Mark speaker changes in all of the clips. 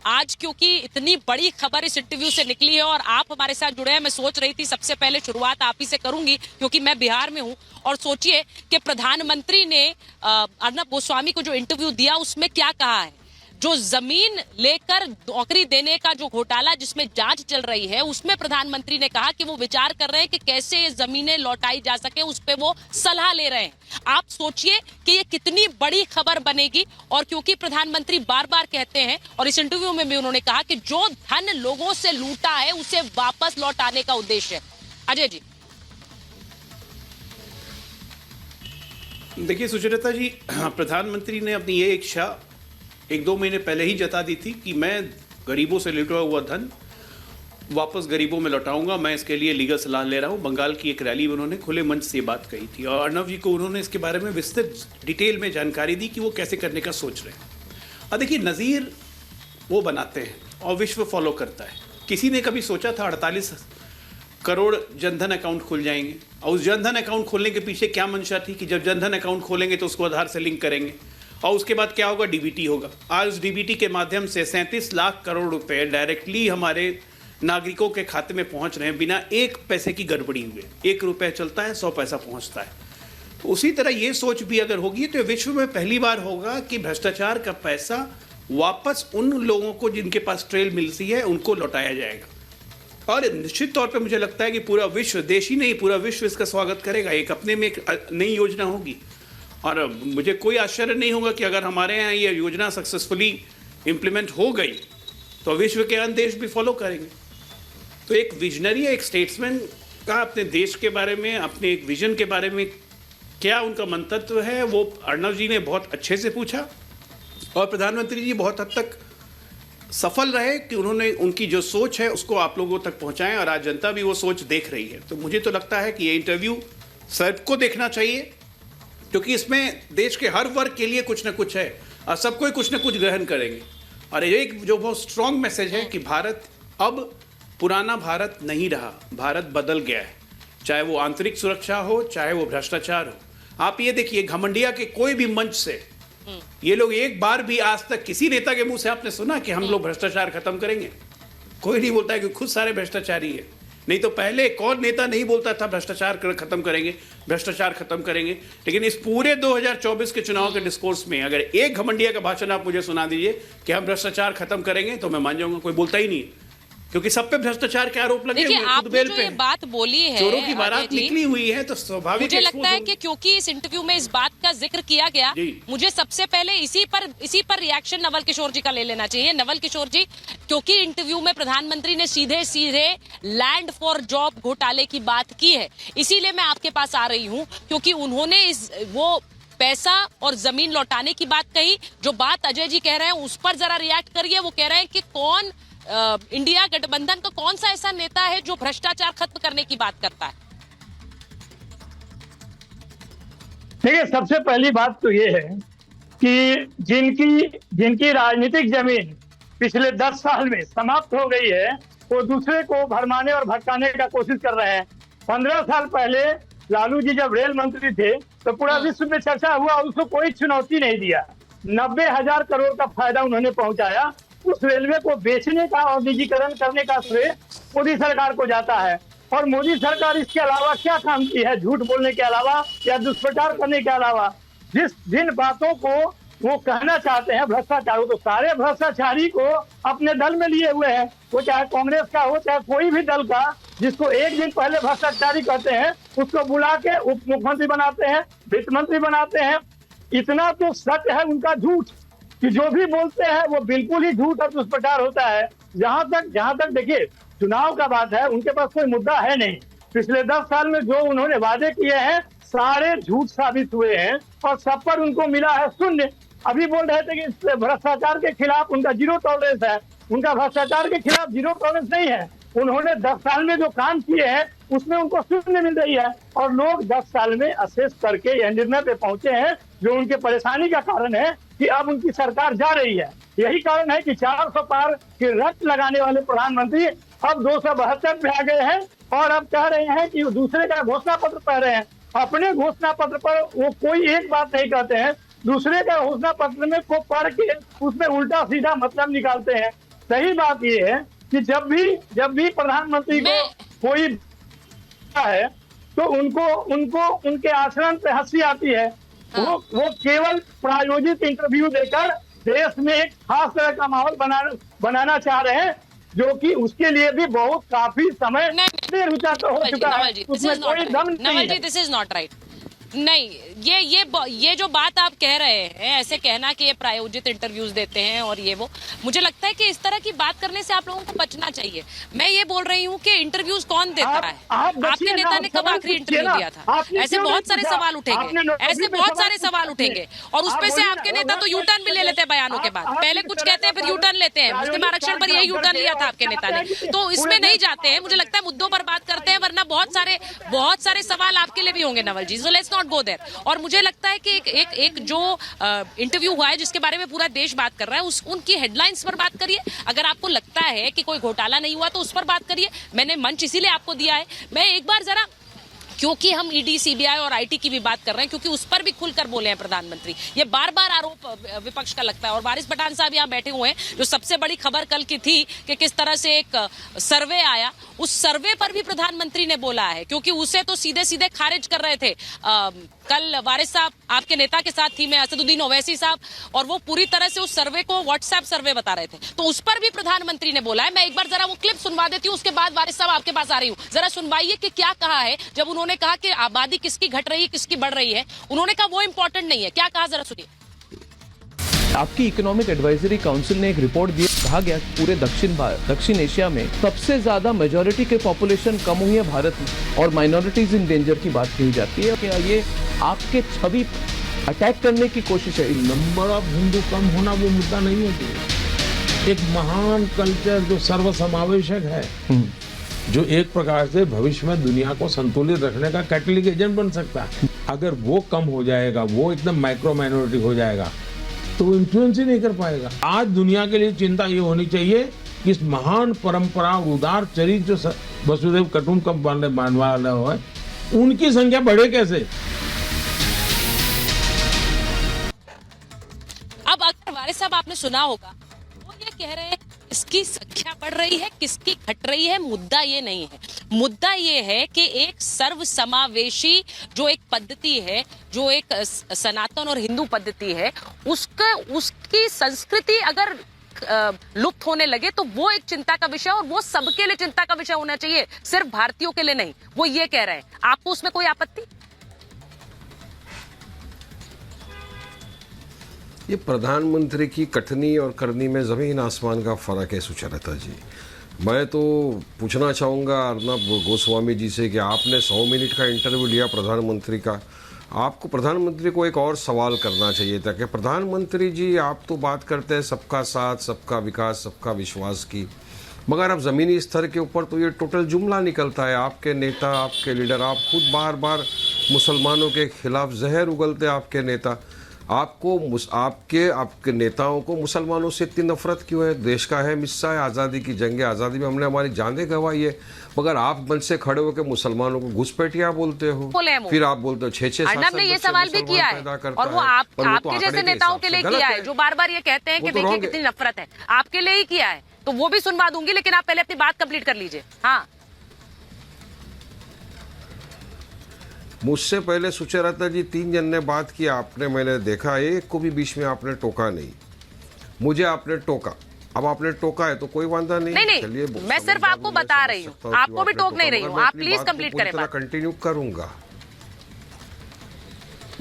Speaker 1: आज क्योंकि इतनी बड़ी खबर इस इंटरव्यू से निकली है और आप हमारे साथ जुड़े हैं, मैं सोच रही थी सबसे पहले शुरुआत आप ही से करूंगी क्योंकि मैं बिहार में हूं। और सोचिए कि प्रधानमंत्री ने अर्नब गोस्वामी को जो इंटरव्यू दिया उसमें क्या कहा है। जो जमीन लेकर नौकरी देने का जो घोटाला जिसमें जांच चल रही है उसमें प्रधानमंत्री ने कहा कि वो विचार कर रहे हैं कि कैसे ये जमीनें लौटाई जा सके, उस पे वो सलाह ले रहे हैं। आप सोचिए कि ये कितनी बड़ी खबर बनेगी। और क्योंकि प्रधानमंत्री बार बार कहते हैं और इस इंटरव्यू में भी उन्होंने कहा कि जो धन लोगों से लूटा है उसे वापस लौटाने का उद्देश्य है। अजय जी।
Speaker 2: देखिए सुचरिता जी, प्रधानमंत्री ने अपनी ये इच्छा 1-2 महीने पहले ही जता दी थी कि मैं गरीबों से लूटा हुआ धन वापस गरीबों में लौटाऊंगा। मैं इसके लिए लीगल सलाह ले रहा हूं। बंगाल की एक रैली में उन्होंने खुले मंच से ये बात कही थी और अर्नब जी को उन्होंने इसके बारे में विस्तृत डिटेल में जानकारी दी कि वो कैसे करने का सोच रहे हैं। और देखिए, नज़ीर वो बनाते हैं और विश्व फॉलो करता है। किसी ने कभी सोचा था 48 करोड़ जनधन अकाउंट खुल जाएंगे? और उस जनधन अकाउंट खोलने के पीछे क्या मंशा थी कि जब जनधन अकाउंट खोलेंगे तो उसको आधार से लिंक करेंगे और उसके बाद क्या होगा, डीबीटी होगा। आज उस डीबीटी के माध्यम से 37 लाख करोड़ रुपए डायरेक्टली हमारे नागरिकों के खाते में पहुंच रहे हैं बिना एक पैसे की गड़बड़ी हुए। 1 रुपये चलता है, 100 पैसा पहुंचता है। तो उसी तरह ये सोच भी अगर होगी तो विश्व में पहली बार होगा कि भ्रष्टाचार का पैसा वापस उन लोगों को जिनके पास ट्रेल मिलती है उनको लौटाया जाएगा। और निश्चित तौर पर मुझे लगता है कि पूरा विश्व, देश ही नहीं पूरा विश्व इसका स्वागत करेगा। एक अपने में एक नई योजना होगी और मुझे कोई आश्चर्य नहीं होगा कि अगर हमारे यहाँ ये योजना सक्सेसफुली इम्प्लीमेंट हो गई तो विश्व के अन्य देश भी फॉलो करेंगे। तो एक विजनरी, एक स्टेट्समैन का अपने देश के बारे में, अपने एक विजन के बारे में क्या उनका मंतव्य है, वो अर्नब जी ने बहुत अच्छे से पूछा और प्रधानमंत्री जी बहुत हद तक सफल रहे कि उन्होंने उनकी जो सोच है उसको आप लोगों तक पहुँचाएं और आज जनता भी वो सोच देख रही है। तो मुझे तो लगता है कि ये इंटरव्यू सबको देखना चाहिए क्योंकि इसमें देश के हर वर्ग के लिए कुछ ना कुछ है और सब कोई कुछ ना कुछ ग्रहण करेंगे। और एक जो बहुत स्ट्रांग मैसेज है कि भारत अब पुराना भारत नहीं रहा, भारत बदल गया है। चाहे वो आंतरिक सुरक्षा हो, चाहे वो भ्रष्टाचार हो। आप ये देखिए, घमंडिया के कोई भी मंच से ये लोग एक बार भी आज तक किसी नेता के मुंह से आपने सुना कि हम लोग भ्रष्टाचार खत्म करेंगे? कोई नहीं बोलता है कि खुद सारे भ्रष्टाचारी है। नहीं तो पहले कौन नेता नहीं बोलता था भ्रष्टाचार खत्म करेंगे, भ्रष्टाचार खत्म करेंगे। लेकिन इस पूरे 2024 के चुनाव के डिस्कोर्स में अगर एक घमंडिया का भाषण आप मुझे सुना दीजिए कि हम भ्रष्टाचार खत्म करेंगे तो मैं मान जाऊंगा। कोई बोलता ही नहीं क्योंकि सब पे भ्रष्टाचार के आरोप लगे हुए हैं।
Speaker 1: आपने जो ये बात बोली है,
Speaker 2: चोरों की बारात निकली हुई है तो स्वाभाविक
Speaker 1: मुझे लगता है कि क्योंकि इस इंटरव्यू में इस बात का जिक्र किया गया, मुझे सबसे पहले इसी पर रिएक्शन नवल किशोर जी का ले लेना चाहिए। नवल किशोर जी, क्योंकि इंटरव्यू में प्रधानमंत्री ने सीधे सीधे लैंड फॉर जॉब घोटाले की बात की है, इसीलिए मैं आपके पास आ रही हूँ क्योंकि उन्होंने वो पैसा और जमीन लौटाने की बात कही। जो बात अजय जी कह रहे हैं उस पर जरा रिएक्ट करिए। वो कह रहे हैं कि कौन इंडिया गठबंधन का कौन सा ऐसा नेता है जो भ्रष्टाचार खत्म करने की बात करता है?
Speaker 3: देखिए, सबसे पहली बात तो ये है कि जिनकी राजनीतिक जमीन पिछले 10 साल में समाप्त हो गई है वो दूसरे को भरमाने और भटकाने का कोशिश कर रहे हैं। 15 साल पहले लालू जी जब रेल मंत्री थे तो पूरा विश्व में चर्चा हुआ, उसको कोई चुनौती नहीं दिया। 90,000 करोड़ का फायदा उन्होंने पहुंचाया। उस रेलवे को बेचने का और निजीकरण करने का श्रेय मोदी सरकार को जाता है। और मोदी सरकार इसके अलावा क्या काम की है, झूठ बोलने के अलावा या दुष्प्रचार करने के अलावा? जिन बातों को वो कहना चाहते हैं भ्रष्टाचार, तो सारे भ्रष्टाचारी को अपने दल में लिए हुए हैं। वो चाहे कांग्रेस का हो चाहे कोई भी दल का, जिसको एक दिन पहले भ्रष्टाचारी कहते हैं उसको बुला के उप मुख्यमंत्री बनाते हैं, वित्त मंत्री बनाते हैं। इतना तो सच है उनका झूठ कि जो भी बोलते हैं वो बिल्कुल ही झूठ और दुष्प्रचार होता है। जहां तक देखिए चुनाव का बात है, उनके पास कोई मुद्दा है नहीं। पिछले 10 साल में जो उन्होंने वादे किए हैं सारे झूठ साबित हुए हैं और सब पर उनको मिला है शून्य। अभी बोल रहे थे कि भ्रष्टाचार के खिलाफ उनका 0 टॉलरेंस है। उनका भ्रष्टाचार के खिलाफ 0 टॉलरेंस नहीं है। उन्होंने 10 साल में जो काम किए हैं उसमें उनको शून्य मिल रही है और लोग 10 साल में असेस करके यह निर्णय पे पहुंचे हैं जो उनके परेशानी का कारण है कि अब उनकी सरकार जा रही है। यही कारण है कि 400 पार की रट लगाने वाले प्रधानमंत्री अब 272 पे आ गए हैं और अब कह रहे हैं कि दूसरे का घोषणा पत्र पढ़ रहे हैं। अपने घोषणा पत्र पर वो कोई एक बात नहीं कहते हैं, दूसरे का घोषणा पत्र में को पढ़ के उसमें उल्टा सीधा मतलब निकालते हैं। सही बात ये है कि जब भी प्रधानमंत्री को कोई है तो उनको उनके आचरण पे हंसी आती है। वो केवल प्रायोजित इंटरव्यू देकर देश में एक खास तरह का माहौल बनाना चाह रहे हैं, जो कि उसके लिए भी बहुत काफी समय देर हो चुका है। उसमें कोई दम नहीं है।
Speaker 1: This is not right. नहीं, ये जो बात आप कह रहे हैं, ऐसे कहना कि ये प्रायोजित इंटरव्यूज देते हैं और ये वो, मुझे लगता है कि इस तरह की बात करने से आप लोगों को बचना चाहिए। मैं ये बोल रही हूँ कि इंटरव्यूज कौन देता है? आपके नेता ने कब आखिरी इंटरव्यू दिया था? ऐसे बहुत सारे सवाल उठेंगे, ऐसे बहुत सारे सवाल उठेंगे, और उसमें से आपके नेता तो यू टर्न भी ले लेते हैं बयानों के बाद। पहले कुछ कहते हैं फिर यू टर्न लेते हैं। मुस्लिम आरक्षण पर यही यू टर्न लिया था आपके नेता ने, तो इसमें नहीं जाते हैं। मुझे लगता है मुद्दों पर बात करते हैं, वरना बहुत सारे सवाल आपके लिए भी होंगे Naval ji. So let's not go there. और मुझे लगता है कि एक जो इंटरव्यू हुआ है जिसके बारे में पूरा देश बात कर रहा है, उनकी हेडलाइंस पर बात करिए। अगर आपको लगता है कि कोई घोटाला नहीं हुआ तो उस पर बात करिए। मैंने मंच इसीलिए आपको दिया है। मैं एक बार जरा, क्योंकि हम ईडी, सीबीआई और आईटी की भी बात कर रहे हैं, क्योंकि उस पर भी खुलकर बोले हैं प्रधानमंत्री। ये बार-बार आरोप विपक्ष का लगता है। और वारिस पठान साहब यहाँ बैठे हुए हैं, जो सबसे बड़ी खबर कल की थी कि किस तरह से एक सर्वे आया, उस सर्वे पर भी प्रधानमंत्री ने बोला है, क्योंकि उसे तो सीधे खारिज कर रहे थे। कल वारिस साहब आपके नेता के साथ थी, मैं असदुद्दीन ओवैसी साहब, और वो पूरी तरह से उस सर्वे को व्हाट्सएप सर्वे बता रहे थे, तो उस पर भी प्रधानमंत्री ने बोला है। मैं एक बार जरा वो क्लिप सुनवा देती हूँ, उसके बाद वारिस साहब आपके पास आ रही हूँ। जरा सुनवाइए कि क्या कहा है जब उन्होंने कहा कि आबादी किसकी घट रही है, किसकी बढ़ रही है। उन्होंने कहा वो इंपॉर्टेंट नहीं है। क्या कहा, जरा सुनिए।
Speaker 4: आपकी इकोनॉमिक एडवाइजरी काउंसिल ने एक रिपोर्ट दी, कहा गया पूरे दक्षिण एशिया में सबसे ज्यादा मेजॉरिटी के पॉपुलेशन कम हुई है भारत में, और माइनॉरिटीज इन डेंजर की बात कही जाती है। क्या ये आपके छवि अटैक करने की कोशिश है?
Speaker 5: नंबर ऑफ हिंदू कम होना वो मुद्दा नहीं होती। एक महान कल्चर जो सर्वसमावेशक है, जो एक प्रकार से भविष्य में दुनिया को संतुलित रखने का कैटलिक एजेंट बन सकता है। अगर वो कम हो जाएगा, वो एकदम माइक्रो माइनॉरिटी हो जाएगा, तो वो इन्फ्लुएंस ही नहीं कर पाएगा। आज दुनिया के लिए चिंता ये होनी चाहिए कि इस महान परंपरा, उदार चरित्र जो वसुदेव कुटुंबकम मानने वाला है, उनकी संख्या बढ़े कैसे?
Speaker 1: अब अगर वारिस साहब आपने सुना होगा, वो ये कह रहे हैं किसकी संख्या बढ़ रही है, किसकी घट रही है, मुद्दा ये नहीं है। मुद्दा ये है कि एक सर्वसमावेशी जो एक पद्धति है, जो एक सनातन और हिंदू पद्धति है, उसकी संस्कृति अगर लुप्त होने लगे तो वो एक चिंता का विषय, और वो सबके लिए चिंता का विषय होना चाहिए, सिर्फ भारतीयों के लिए नहीं। वो ये कह रहे हैं। आपको उसमें कोई आपत्ति?
Speaker 6: ये प्रधानमंत्री की कथनी और करनी में जमीन आसमान का फर्क है सुचरिता जी। मैं तो पूछना चाहूँगा अर्नब गोस्वामी जी से कि आपने 100 मिनट का इंटरव्यू लिया प्रधानमंत्री का, आपको प्रधानमंत्री को एक और सवाल करना चाहिए था कि प्रधानमंत्री जी, आप तो बात करते हैं सबका साथ, सबका विकास, सबका विश्वास की, मगर अब ज़मीनी स्तर के ऊपर तो ये टोटल जुमला निकलता है। आपके नेता, आपके लीडर, आप खुद बार बार मुसलमानों के खिलाफ जहर उगलते आपके नेता। आपके नेताओं को मुसलमानों से इतनी नफरत क्यों है? देश का अहम हिस्सा है, आज़ादी की जंग, आज़ादी में हमने हमारी जानें गंवाई है, मगर आप मंच से खड़े होकर मुसलमानों को घुसपैठिया बोलते हो, फिर आप बोलते हो 6-6
Speaker 1: अर्नब ने ये सवाल भी किया है, और वो आपके जैसे नेताओं के लिए किया है, जो बार बार ये कहते हैं कि देखिए कितनी नफरत है, आपके लिए ही किया है। तो वो भी सुनवा दूंगी, लेकिन आप पहले अपनी बात कंप्लीट कर लीजिए। हाँ,
Speaker 6: मुझसे पहले सुचरिता जी 3 जन ने बात की, आपने, मैंने देखा एक को भी बीच में आपने टोका नहीं। मुझे आपने टोका, अब आपने टोका है तो कोई वांदा नहीं।
Speaker 1: नहीं, मैं सिर्फ आपको बता रही हूँ, आपको भी टोक नहीं रही हूँ। आप प्लीज कंप्लीट करें बात।
Speaker 6: कंटिन्यू करूंगा,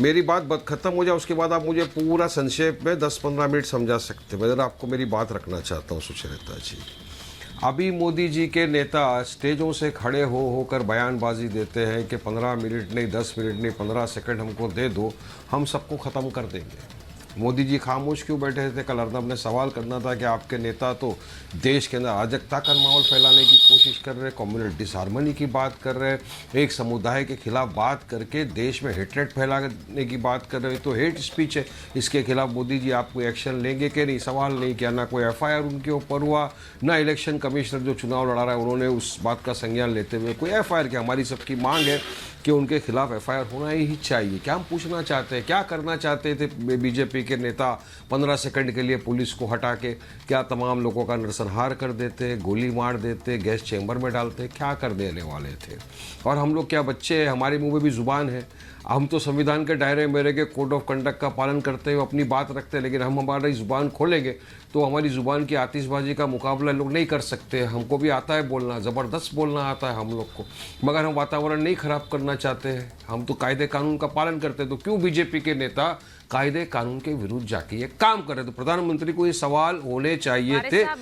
Speaker 6: मेरी बात खत्म हो जाए, उसके बाद आप मुझे पूरा संक्षेप में 10-15 मिनट समझा सकते। मैं जरा आपको मेरी बात रखना चाहता हूँ सुचरिता जी। अभी मोदी जी के नेता स्टेजों से खड़े होकर बयानबाजी देते हैं कि 15 मिनट नहीं, 10 मिनट नहीं, 15 सेकंड हमको दे दो, हम सबको ख़त्म कर देंगे। मोदी जी खामोश क्यों बैठे थे? कल अर्नब ने सवाल करना था कि आपके नेता तो देश के अंदर अराजकता का माहौल फैलाने की कोशिश कर रहे हैं, कम्युनल डिसहार्मनी की बात कर रहे हैं, एक समुदाय के खिलाफ बात करके देश में हेटरेट फैलाने की बात कर रहे हैं। तो हेट स्पीच है, इसके खिलाफ मोदी जी आप कोई एक्शन लेंगे कि नहीं? सवाल नहीं किया, ना कोई FIR उनके ऊपर हुआ, ना इलेक्शन कमिश्नर जो चुनाव लड़ा रहा है उन्होंने उस बात का संज्ञान लेते हुए कोई FIR किया। हमारी सबकी मांग है कि उनके खिलाफ FIR होना ही चाहिए। क्या हम पूछना चाहते हैं, क्या करना चाहते थे बीजेपी के नेता? 15 सेकंड के लिए पुलिस को हटा के क्या तमाम लोगों का नरसंहार कर देते, गोली मार देते, गैस चेंबर में डालते? क्या कर देने वाले थे? और हम लोग क्या बच्चे हैं? हमारे मुंह में भी जुबान है। हम तो संविधान के दायरे में रह के कोड ऑफ कंडक्ट का पालन करते हुए अपनी बात रखते हैं, लेकिन हम हमारी जुबान खोलेंगे तो हमारी जुबान की आतिशबाजी का मुकाबला लोग नहीं कर सकते। हमको भी आता है बोलना, ज़बरदस्त बोलना आता है हम लोग को, मगर हम वातावरण नहीं खराब करना चाहते हैं। हम तो कायदे कानून का पालन करते हैं। तो क्यों बीजेपी के नेता कायदे कानून के विरुद्ध जाके ये काम कर रहे? तो प्रधानमंत्री को ये सवाल होने चाहिए थे।